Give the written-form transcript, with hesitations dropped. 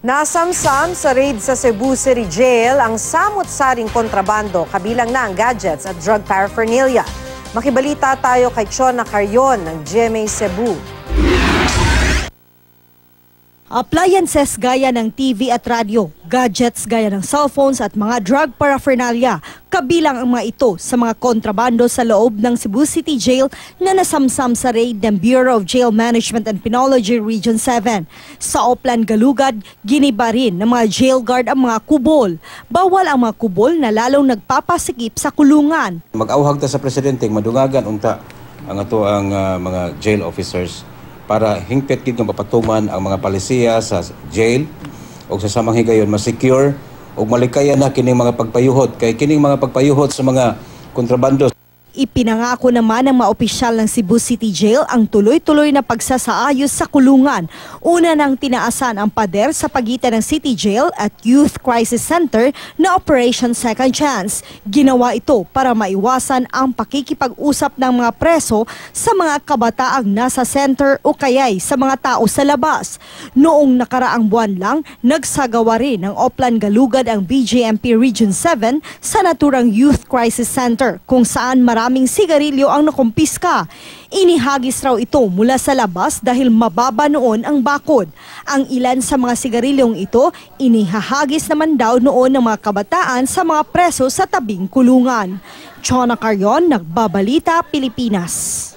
Nasamsam sa raid sa Cebu City Jail ang samut-saring kontrabando kabilang na ang gadgets at drug paraphernalia. Makibalita tayo kay Chona Carrion ng GMA Cebu. Appliances gaya ng TV at radyo, gadgets gaya ng cellphones at mga drug paraphernalia, kabilang ang mga ito sa mga kontrabando sa loob ng Cebu City Jail na nasamsam sa raid ng Bureau of Jail Management and Penology Region 7. Sa Oplan Galugad, giniba rin ng mga jail guard ang mga kubol. Bawal ang mga kubol na lalong nagpapasikip sa kulungan. Mag-auhag ta sa presidente, madungagan unta ang mga jail officers para hingpit gid nga mapatuman ang mga palisiya sa jail o sa samang higayon ma-secure o malikayan na kining mga pagpayuhot kay kining mga pagpayuhot sa mga kontrabando. Ipinangako naman ng mga opisyal ng Cebu City Jail ang tuloy-tuloy na pagsasaayos sa kulungan. Una nang tinaasan ang pader sa pagitan ng City Jail at Youth Crisis Center na Operation Second Chance. Ginawa ito para maiwasan ang pakikipag-usap ng mga preso sa mga kabataang nasa center o kaya'y sa mga tao sa labas. Noong nakaraang buwan lang, nagsagawa rin ng Oplan Galugad ang BJMP Region 7 sa naturang Youth Crisis Center kung saan maraming sigarilyo ang nakumpiska. Inihagis raw ito mula sa labas dahil mababa noon ang bakod. Ang ilan sa mga sigarilyong ito, inihahagis naman daw noon ng mga kabataan sa mga preso sa tabing kulungan. Chona Carrion, Nagbabalita, Pilipinas.